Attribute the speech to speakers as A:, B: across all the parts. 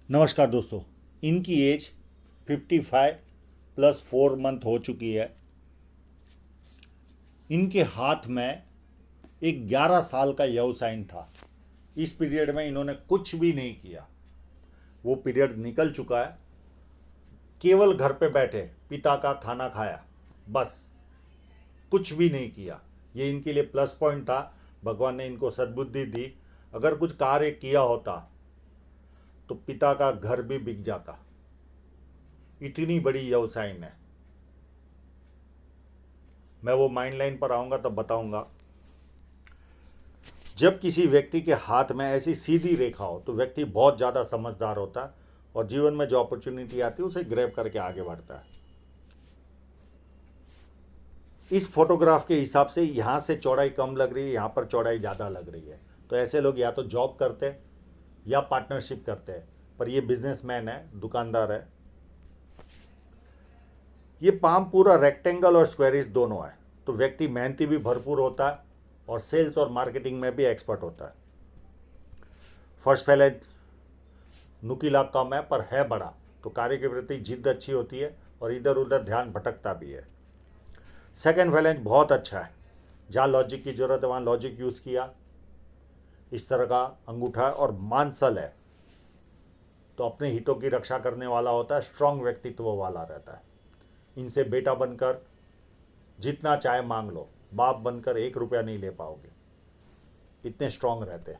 A: नमस्कार दोस्तों। इनकी एज 55 + 4 मंथ हो चुकी है। इनके हाथ में एक 11 साल का यव साइन था। इस पीरियड में इन्होंने कुछ भी नहीं किया। वो पीरियड निकल चुका है। केवल घर पे बैठे पिता का खाना खाया, बस। कुछ भी नहीं किया। ये इनके लिए प्लस पॉइंट था। भगवान ने इनको सद्बुद्धि दी। अगर कुछ कार्य किया होता तो पिता का घर भी बिक जाता। इतनी बड़ी यव साइन है। मैं वो माइंड लाइन पर आऊँगा तब बताऊँगा। जब किसी व्यक्ति के हाथ में ऐसी सीधी रेखा हो तो व्यक्ति बहुत ज़्यादा समझदार होता है और जीवन में जो अपॉर्चुनिटी आती है उसे ग्रैब करके आगे बढ़ता है। इस फोटोग्राफ के हिसाब से यहाँ से चौड़ाई कम लग रही है, यहाँ पर चौड़ाई ज़्यादा लग रही है। तो ऐसे लोग या तो जॉब करते हैं या पार्टनरशिप करते हैं, पर ये बिजनेसमैन है, दुकानदार है। ये पाम पूरा रेक्टेंगल और स्क्वेरिश दोनों है। तो व्यक्ति मेहनती भी भरपूर होता है और सेल्स और मार्केटिंग में भी एक्सपर्ट होता है। फर्स्ट फैलेज नुकीला कम है पर है बड़ा, तो कार्य के प्रति जिद्द अच्छी होती है और इधर उधर ध्यान भटकता भी है। सेकेंड फैलेंज बहुत अच्छा है। जहाँ लॉजिक की ज़रूरत है वहाँ लॉजिक यूज़ किया। इस तरह का अंगूठा और मांसल है, तो अपने हितों की रक्षा करने वाला होता है, स्ट्रांग व्यक्तित्व वाला रहता है। इनसे बेटा बनकर जितना चाहे मांग लो, बाप बनकर 1 रुपया नहीं ले पाओगे, इतने स्ट्रांग रहते हैं।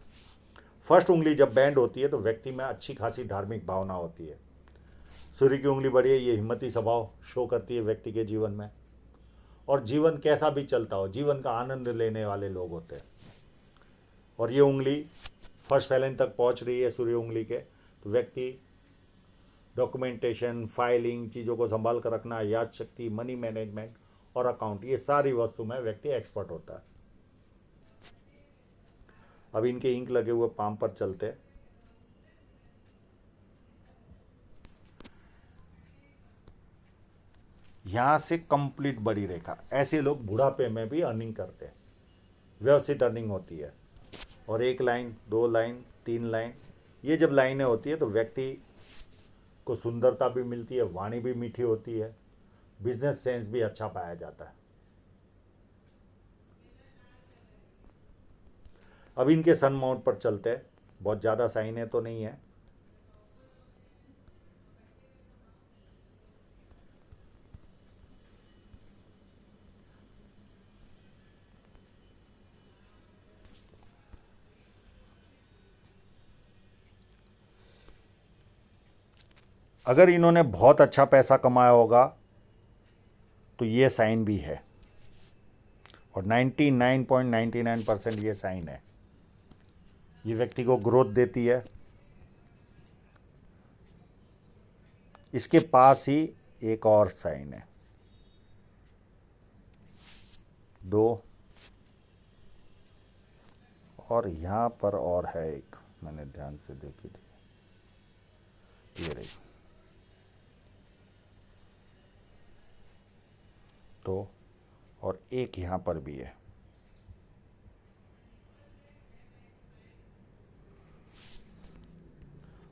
A: फर्स्ट उंगली जब बैंड होती है तो व्यक्ति में अच्छी खासी धार्मिक भावना होती है। सूर्य की उंगली बढ़ी है, ये हिम्मती स्वभाव शो करती है व्यक्ति के जीवन में। और जीवन कैसा भी चलता हो, जीवन का आनंद लेने वाले लोग होते हैं। और ये उंगली फर्स्ट फैलेंज तक पहुंच रही है सूर्य उंगली के, तो व्यक्ति डॉक्यूमेंटेशन, फाइलिंग, चीज़ों को संभाल कर रखना, याद शक्ति, मनी मैनेजमेंट और अकाउंट, ये सारी वस्तु में व्यक्ति एक्सपर्ट होता है। अब इनके इंक लगे हुए पाम पर चलते हैं। यहाँ से कंप्लीट बड़ी रेखा। ऐसे लोग बुढ़ापे में भी अर्निंग करते हैं, व्यवस्थित अर्निंग होती है। और 1 लाइन, 2 लाइन, 3 लाइन, ये जब लाइनें होती है तो व्यक्ति को सुंदरता भी मिलती है, वाणी भी मीठी होती है, बिजनेस सेंस भी अच्छा पाया जाता है। अब इनके सन माउंट पर चलते हैं। बहुत ज़्यादा साइनें तो नहीं है। अगर इन्होंने बहुत अच्छा पैसा कमाया होगा तो ये साइन भी है, और 99.99% ये साइन है। ये व्यक्ति को ग्रोथ देती है। इसके पास ही एक और साइन है, 2, और यहाँ पर और है एक, मैंने ध्यान से देखी थी, ये रही। तो और एक यहाँ पर भी है।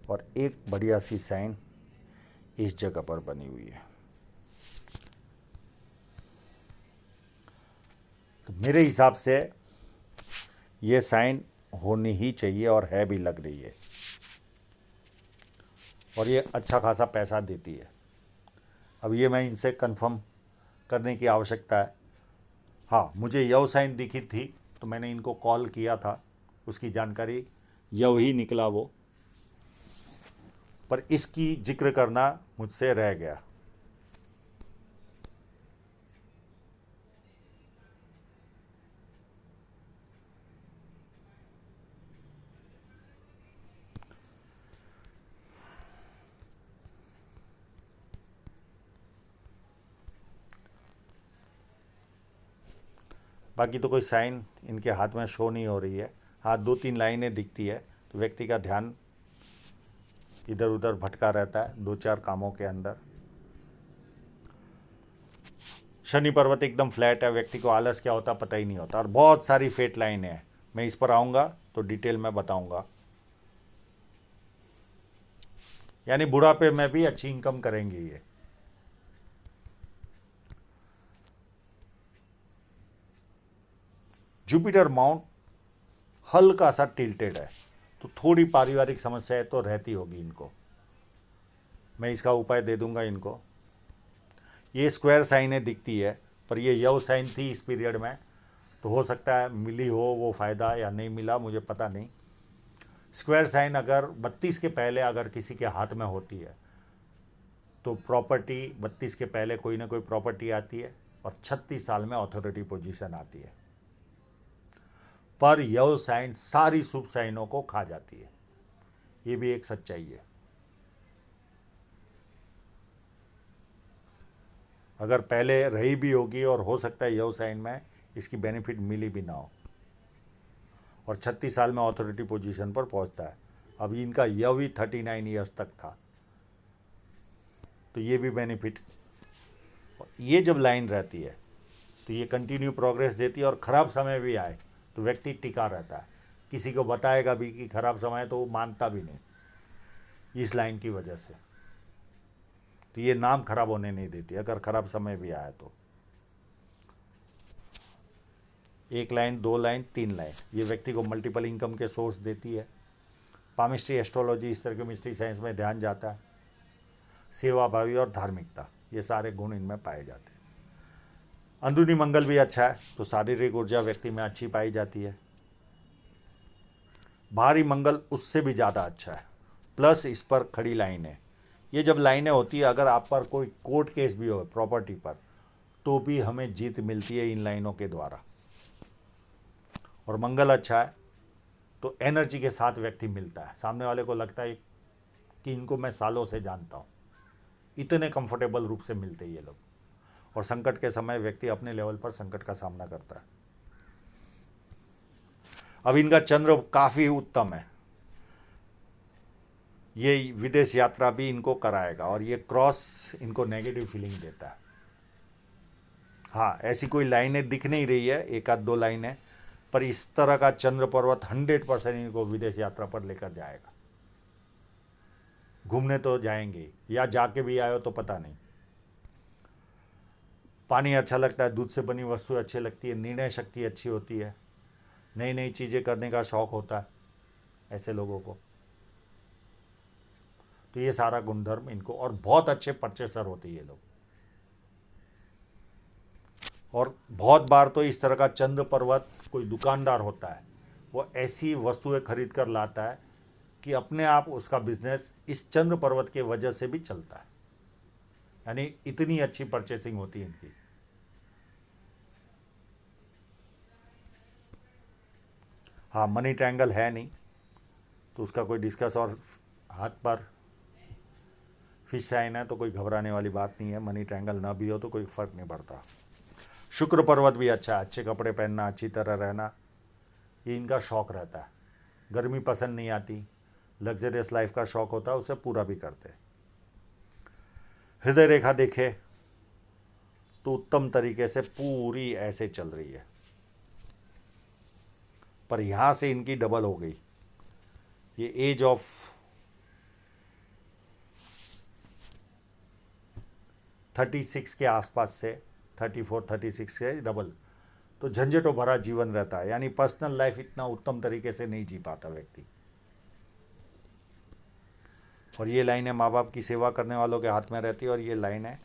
A: और एक बढ़िया सी साइन इस जगह पर बनी हुई है। तो मेरे हिसाब से ये साइन होनी ही चाहिए और है भी, लग रही है। और ये अच्छा खासा पैसा देती है। अब ये मैं इनसे कंफर्म करने की आवश्यकता है। हाँ, मुझे यव साइन दिखी थी तो मैंने इनको कॉल किया था, उसकी जानकारी यव ही निकला वो, पर इसकी जिक्र करना मुझसे रह गया। बाकी तो कोई साइन इनके हाथ में शो नहीं हो रही है। हाँ, 2-3 लाइनें दिखती है, तो व्यक्ति का ध्यान इधर उधर भटका रहता है 2-4 कामों के अंदर। शनि पर्वत एकदम फ्लैट है, व्यक्ति को आलस क्या होता पता ही नहीं होता। और बहुत सारी फेट लाइनें हैं, मैं इस पर आऊँगा तो डिटेल में बताऊँगा। यानी बुढ़ापे में भी अच्छी इनकम करेंगे ये। जुपिटर माउंट हल्का सा टिल्टेड है, तो थोड़ी पारिवारिक समस्याएं तो रहती होगी इनको। मैं इसका उपाय दे दूंगा इनको। ये स्क्वायर साइनें दिखती है, पर ये यव साइन थी इस पीरियड में, तो हो सकता है मिली हो वो फ़ायदा या नहीं मिला, मुझे पता नहीं। स्क्वायर साइन अगर 32 के पहले अगर किसी के हाथ में होती है तो प्रॉपर्टी 32 के पहले कोई ना कोई प्रॉपर्टी आती है, और 36 साल में अथॉरिटी पोजीशन आती है। पर यह साइन सारी शुभ साइनों को खा जाती है, ये भी एक सच्चाई है। अगर पहले रही भी होगी और हो सकता है यह साइन में इसकी बेनिफिट मिली भी ना हो, और 36 साल में अथॉरिटी पोजीशन पर पहुंचता है। अभी इनका यह भी 39 ईयर्स तक था, तो ये भी बेनिफिट। ये जब लाइन रहती है तो ये कंटिन्यू प्रोग्रेस देती है, और ख़राब समय भी आए तो व्यक्ति टिका रहता है। किसी को बताएगा भी कि खराब समय है तो वो मानता भी नहीं, इस लाइन की वजह से। तो ये नाम खराब होने नहीं देती अगर खराब समय भी आया तो। 1 लाइन, 2 लाइन, 3 लाइन, ये व्यक्ति को मल्टीपल इनकम के सोर्स देती है। पामिस्ट्री, एस्ट्रोलॉजी, इस तरह के मिस्ट्री साइंस में ध्यान जाता है। सेवा भावी और धार्मिकता, ये सारे गुण इनमें पाए जाते हैं। अंदरूनी मंगल भी अच्छा है, तो शारीरिक ऊर्जा व्यक्ति में अच्छी पाई जाती है। बाहरी मंगल उससे भी ज़्यादा अच्छा है, प्लस इस पर खड़ी लाइनें। ये जब लाइनें होती है, अगर आप पर कोई कोर्ट केस भी हो प्रॉपर्टी पर, तो भी हमें जीत मिलती है इन लाइनों के द्वारा। और मंगल अच्छा है तो एनर्जी के साथ व्यक्ति मिलता है, सामने वाले को लगता है कि इनको मैं सालों से जानता हूँ, इतने कंफर्टेबल रूप से मिलते ये लोग। और संकट के समय व्यक्ति अपने लेवल पर संकट का सामना करता है। अब इनका चंद्र काफ़ी उत्तम है, ये विदेश यात्रा भी इनको कराएगा, और ये क्रॉस इनको नेगेटिव फीलिंग देता है। हाँ, ऐसी कोई लाइनें दिख नहीं रही है, 1-2 लाइनें, पर इस तरह का चंद्र पर्वत 100% इनको विदेश यात्रा पर लेकर जाएगा। घूमने तो जाएंगे, या जाके भी आए हो तो पता नहीं। पानी अच्छा लगता है, दूध से बनी वस्तु अच्छी लगती है, निर्णय शक्ति अच्छी होती है, नई नई चीज़ें करने का शौक़ होता है ऐसे लोगों को। तो ये सारा गुणधर्म इनको, और बहुत अच्छे परचेसर होते हैं ये लोग। और बहुत बार तो इस तरह का चंद्र पर्वत कोई दुकानदार होता है, वो ऐसी वस्तुएं खरीद कर लाता है कि अपने आप उसका बिजनेस इस चंद्र पर्वत के वजह से भी चलता है। यानी इतनी अच्छी परचेसिंग होती है इनकी। हाँ, मनी ट्रायंगल है नहीं तो उसका कोई डिस्कस, और हाथ पर फिश साइन है तो कोई घबराने वाली बात नहीं है। मनी ट्रायंगल ना भी हो तो कोई फ़र्क नहीं पड़ता। शुक्र पर्वत भी अच्छा है, अच्छे कपड़े पहनना, अच्छी तरह रहना, ये इनका शौक़ रहता है। गर्मी पसंद नहीं आती, लग्जरियस लाइफ का शौक़ होता है, उसे पूरा भी करते हैं। हृदय रेखा देखे तो उत्तम तरीके से पूरी ऐसे चल रही है, पर यहाँ से इनकी डबल हो गई। ये एज ऑफ 36 के आसपास से 34-36 से डबल, तो झंझटों भरा जीवन रहता है। यानी पर्सनल लाइफ इतना उत्तम तरीके से नहीं जी पाता व्यक्ति। और ये लाइनें माँ बाप की सेवा करने वालों के हाथ में रहती है, और ये लाइनें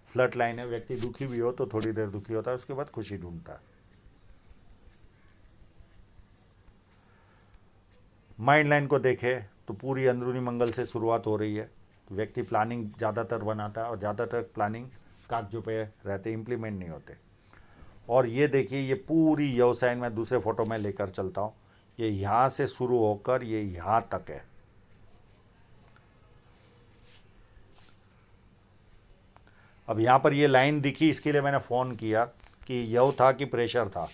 A: फ्लर्ट लाइन है। व्यक्ति दुखी भी हो तो थोड़ी देर दुखी होता है, उसके बाद खुशी ढूंढता है। माइंड लाइन को देखे तो पूरी अंदरूनी मंगल से शुरुआत हो रही है, तो व्यक्ति प्लानिंग ज़्यादातर बनाता है, और ज़्यादातर प्लानिंग कागजों पे रहते, इम्प्लीमेंट नहीं होते। और ये देखिए, ये पूरी व्यवसाय में दूसरे फोटो में लेकर चलता हूँ, ये यहाँ से शुरू होकर ये यहाँ तक है। अब यहाँ पर ये लाइन दिखी, इसके लिए मैंने फ़ोन किया कि यव था कि प्रेशर था।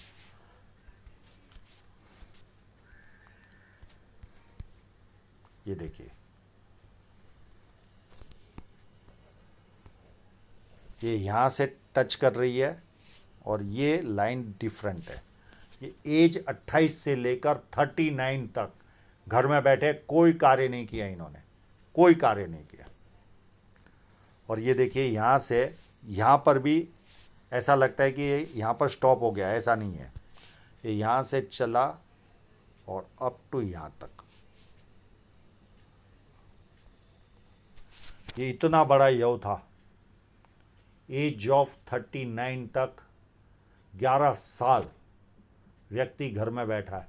A: ये देखिए, ये यहाँ से टच कर रही है, और ये लाइन डिफरेंट है। ये एज 28 से लेकर 39 तक घर में बैठे कोई कार्य नहीं किया इन्होंने, कोई कार्य नहीं किया। और ये देखिए यहाँ से यहाँ पर भी ऐसा लगता है कि ये यहाँ पर स्टॉप हो गया, ऐसा नहीं है, ये यहाँ से चला और अप टू यहाँ तक। ये इतना बड़ा यव था, एज ऑफ 39 तक 11 साल व्यक्ति घर में बैठा है,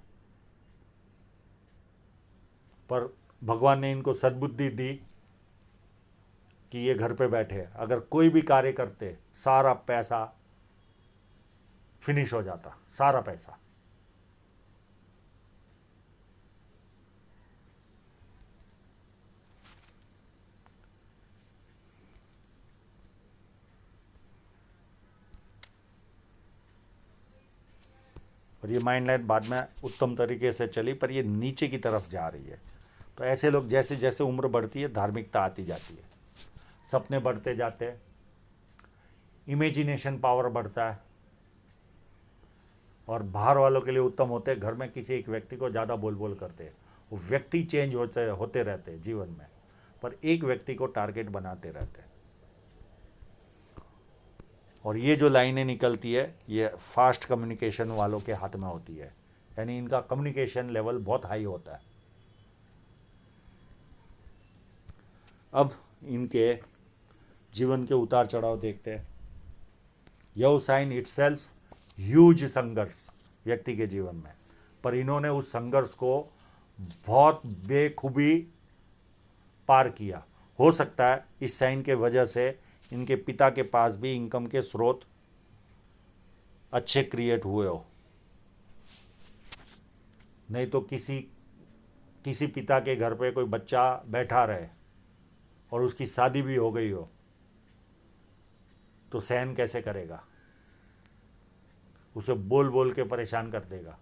A: पर भगवान ने इनको सद्बुद्धि दी कि ये घर पे बैठे। अगर कोई भी कार्य करते सारा पैसा फिनिश हो जाता, सारा पैसा। और ये माइंड लाइन बाद में उत्तम तरीके से चली, पर ये नीचे की तरफ जा रही है। तो ऐसे लोग जैसे जैसे उम्र बढ़ती है धार्मिकता आती जाती है, सपने बढ़ते जाते हैं, इमेजिनेशन पावर बढ़ता है, और बाहर वालों के लिए उत्तम होते हैं। घर में किसी एक व्यक्ति को ज़्यादा बोल बोल करते हैं, वो व्यक्ति चेंज होते रहते हैं जीवन में, पर एक व्यक्ति को टारगेट बनाते रहते हैं। और ये जो लाइनें निकलती है ये फास्ट कम्युनिकेशन वालों के हाथ में होती है, यानी इनका कम्युनिकेशन लेवल बहुत हाई होता है। अब इनके जीवन के उतार चढ़ाव देखते हैं। यह साइन इटसेल्फ ह्यूज संघर्ष व्यक्ति के जीवन में, पर इन्होंने उस संघर्ष को बहुत बेखूबी पार किया। हो सकता है इस साइन के वजह से इनके पिता के पास भी इनकम के स्रोत अच्छे क्रिएट हुए हो, नहीं तो किसी पिता के घर पे कोई बच्चा बैठा रहे और उसकी शादी भी हो गई हो तो सहन कैसे करेगा, उसे बोल बोल के परेशान कर देगा।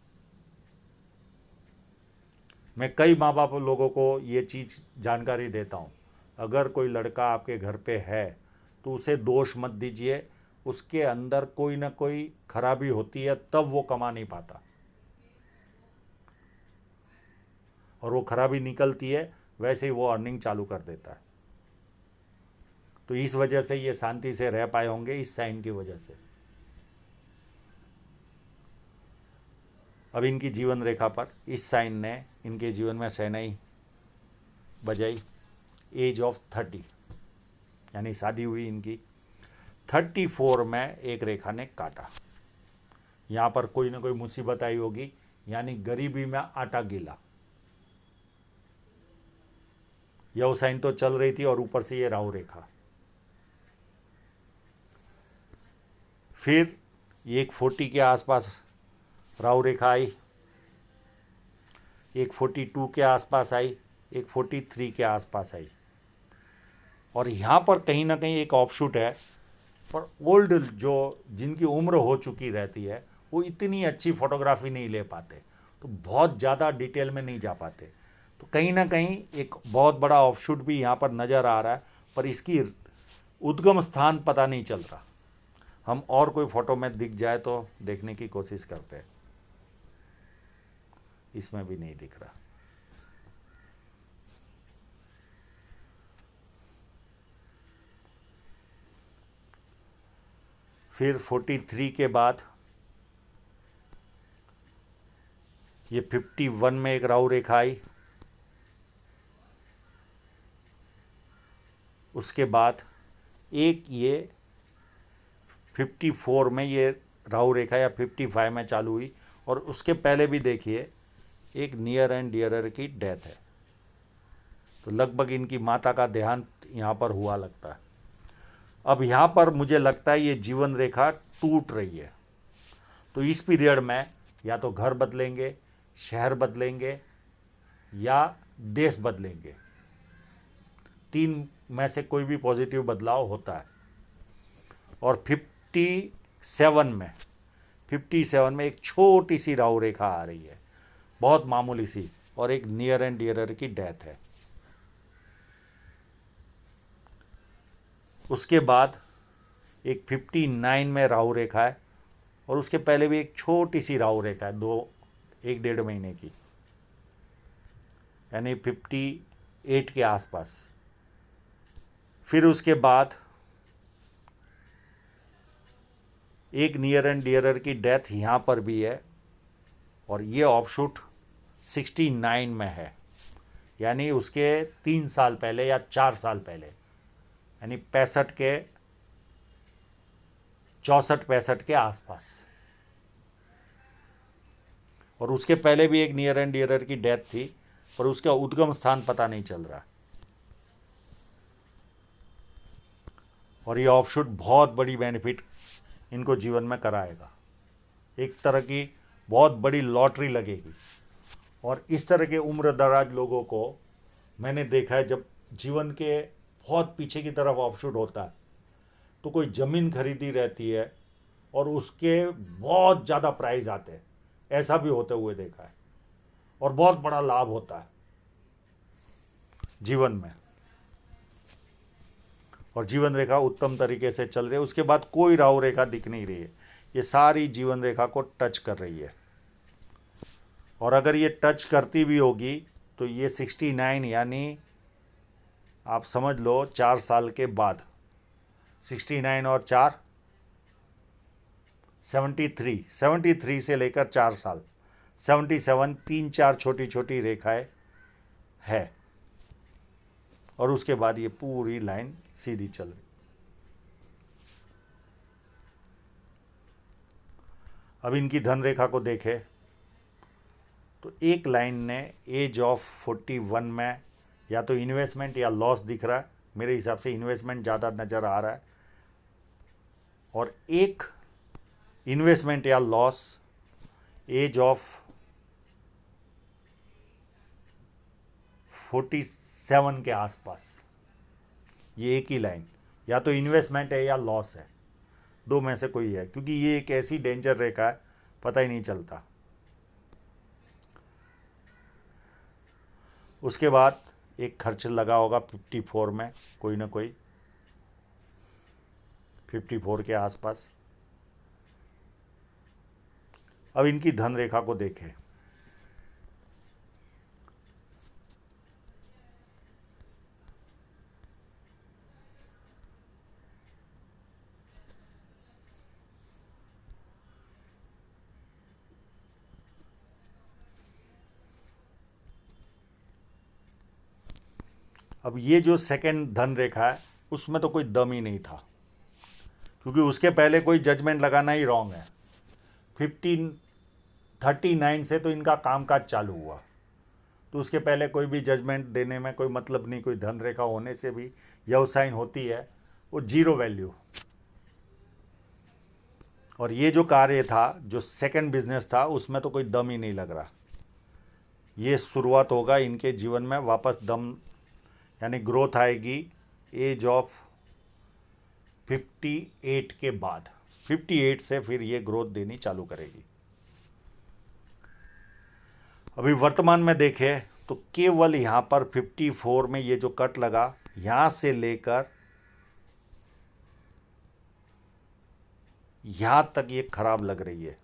A: मैं कई माँ बाप लोगों को ये चीज़ जानकारी देता हूँ, अगर कोई लड़का आपके घर पे है तो उसे दोष मत दीजिए, उसके अंदर कोई ना कोई खराबी होती है तब वो कमा नहीं पाता, और वो खराबी निकलती है वैसे ही वो अर्निंग चालू कर देता है। तो इस वजह से ये शांति से रह पाए होंगे, इस साइन की वजह से। अब इनकी जीवन रेखा पर इस साइन ने इनके जीवन में शहनाई बजाई। एज ऑफ 30 यानी शादी हुई इनकी, 34 में एक रेखा ने काटा। यहाँ पर कोई ना कोई मुसीबत आई होगी, यानी गरीबी में आटा गीला। यह साइन तो चल रही थी और ऊपर से ये राहु रेखा। फिर एक 40 के आसपास राहु रेखा आई, एक 42 के आसपास आई, एक 43 के आसपास आई। और यहाँ पर कहीं ना कहीं एक ऑफशूट है, पर ओल्ड जो जिनकी उम्र हो चुकी रहती है वो इतनी अच्छी फोटोग्राफी नहीं ले पाते, तो बहुत ज़्यादा डिटेल में नहीं जा पाते। तो कहीं ना कहीं एक बहुत बड़ा ऑफशूट भी यहाँ पर नज़र आ रहा है, पर इसकी उद्गम स्थान पता नहीं चल रहा। हम और कोई फ़ोटो में दिख जाए तो देखने की कोशिश करते हैं, इसमें भी नहीं दिख रहा। फिर 43 के बाद ये 51 में एक राहु रेखा आई, उसके बाद एक ये 54 में ये राहु रेखा या 55 में चालू हुई, और उसके पहले भी देखिए एक नियर एंड डियरर की डेथ है। तो लगभग इनकी माता का देहांत यहाँ पर हुआ लगता है। अब यहाँ पर मुझे लगता है ये जीवन रेखा टूट रही है। तो इस पीरियड में या तो घर बदलेंगे, शहर बदलेंगे, या देश बदलेंगे, 3 में से कोई भी पॉजिटिव बदलाव होता है। और 57 में एक छोटी सी राहु रेखा आ रही है, बहुत मामूली सी, और एक नियर एंड डियरर की डेथ है। उसके बाद एक 59 में राहु रेखा है, और उसके पहले भी एक छोटी सी राहु रेखा है 1-1.5 महीने की, यानी 58 के आसपास। फिर उसके बाद एक नियर एंड डियरर की डेथ यहाँ पर भी है, और ये ऑफशूट 69 में है, यानी उसके 3 साल पहले या 4 साल पहले, यानी 64 65 के आसपास। और उसके पहले भी एक नियर एंड डियरर की डेथ थी, पर उसका उद्गम स्थान पता नहीं चल रहा। और ये ऑफशूट बहुत बड़ी बेनिफिट इनको जीवन में कराएगा, एक तरह की बहुत बड़ी लॉटरी लगेगी। और इस तरह के उम्र दराज लोगों को मैंने देखा है, जब जीवन के बहुत पीछे की तरफ ऑफशूट होता है तो कोई ज़मीन खरीदी रहती है और उसके बहुत ज़्यादा प्राइस आते हैं, ऐसा भी होते हुए देखा है, और बहुत बड़ा लाभ होता है जीवन में, और जीवन रेखा उत्तम तरीके से चल रही है। उसके बाद कोई राहु रेखा दिख नहीं रही है, ये सारी जीवन रेखा को टच कर रही है। और अगर ये टच करती भी होगी तो ये 69, यानी आप समझ लो 4 साल के बाद, 69 और 4 73 से लेकर 4 साल 77, 3 4 छोटी छोटी रेखाएं है, और उसके बाद ये पूरी लाइन सीधी चल रही। अब इनकी धन रेखा को देखें तो एक लाइन ने एज ऑफ 41 में या तो इन्वेस्टमेंट या लॉस दिख रहा है, मेरे हिसाब से इन्वेस्टमेंट ज़्यादा नज़र आ रहा है, और एक इन्वेस्टमेंट या लॉस एज ऑफ 47 के आसपास। ये एक ही लाइन, या तो इन्वेस्टमेंट है या लॉस है, दो में से कोई है, क्योंकि ये एक ऐसी डेंजर रेखा है, पता ही नहीं चलता। उसके बाद एक खर्च लगा होगा 54 में, कोई ना कोई 54 के आसपास। अब इनकी धन रेखा को देखें, अब ये जो सेकंड धन रेखा है उसमें तो कोई दम ही नहीं था, क्योंकि उसके पहले कोई जजमेंट लगाना ही रॉन्ग है। 1539 से तो इनका कामकाज चालू हुआ, तो उसके पहले कोई भी जजमेंट देने में कोई मतलब नहीं, कोई धन रेखा होने से भी व्यवसाय होती है वो जीरो वैल्यू। और ये जो कार्य था, जो सेकंड बिजनेस था, उसमें तो कोई दम ही नहीं लग रहा। ये शुरुआत होगा इनके जीवन में वापस दम, यानी ग्रोथ आएगी एज ऑफ 58 के बाद। 58 से फिर ये ग्रोथ देनी चालू करेगी। अभी वर्तमान में देखें तो केवल यहाँ पर 54 में ये जो कट लगा, यहाँ से लेकर यहाँ तक ये खराब लग रही है,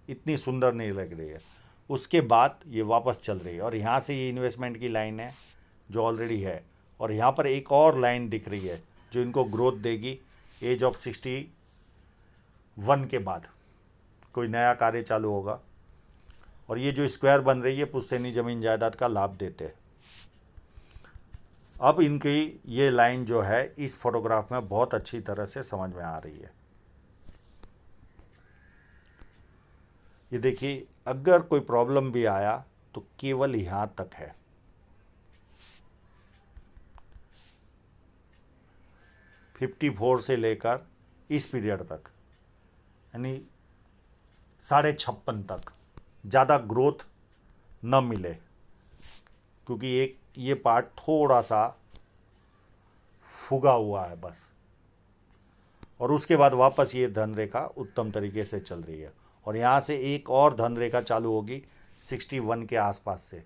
A: इतनी सुंदर नहीं लग रही है। उसके बाद ये वापस चल रही है, और यहाँ से ये इन्वेस्टमेंट की लाइन है जो ऑलरेडी है, और यहाँ पर एक और लाइन दिख रही है जो इनको ग्रोथ देगी एज ऑफ 61 के बाद। कोई नया कार्य चालू होगा, और ये जो स्क्वायर बन रही है पुश्तैनी ज़मीन जायदाद का लाभ देते हैं। अब इनकी ये लाइन जो है इस फोटोग्राफ में बहुत अच्छी तरह से समझ में आ रही है। ये देखिए, अगर कोई प्रॉब्लम भी आया तो केवल यहाँ तक है। फिफ्टी 54 से लेकर इस पीरियड तक, यानी 56.5 तक ज़्यादा ग्रोथ न मिले, क्योंकि एक ये पार्ट थोड़ा सा फूगा हुआ है बस। और उसके बाद वापस ये धन रेखा उत्तम तरीके से चल रही है, और यहाँ से एक और धन रेखा चालू होगी 61 के आसपास से,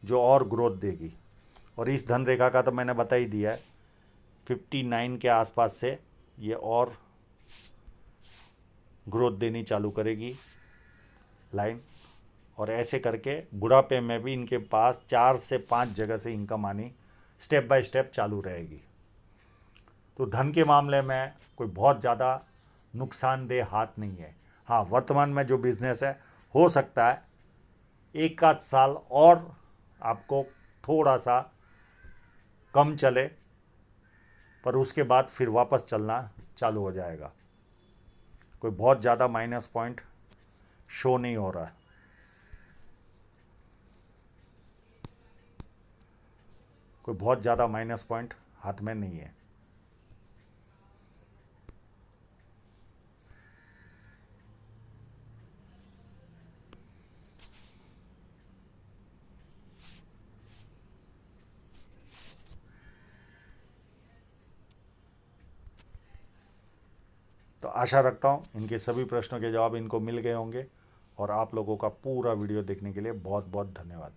A: जो और ग्रोथ देगी। और इस धन रेखा का तो मैंने बता ही दिया है, 59 के आसपास से ये और ग्रोथ देनी चालू करेगी लाइन। और ऐसे करके बुढ़ापे में भी इनके पास 4 से 5 जगह से इनकम आनी स्टेप बाय स्टेप चालू रहेगी। तो धन के मामले में कोई बहुत ज़्यादा नुकसानदेह हाथ नहीं है। हाँ, वर्तमान में जो बिजनेस है, हो सकता है एक आध साल और आपको थोड़ा सा कम चले, पर उसके बाद फिर वापस चलना चालू हो जाएगा। कोई बहुत ज़्यादा माइनस पॉइंट शो नहीं हो रहा है। कोई बहुत ज़्यादा माइनस पॉइंट हाथ में नहीं है। तो आशा रखता हूँ इनके सभी प्रश्नों के जवाब इनको मिल गए होंगे, और आप लोगों का पूरा वीडियो देखने के लिए बहुत बहुत धन्यवाद।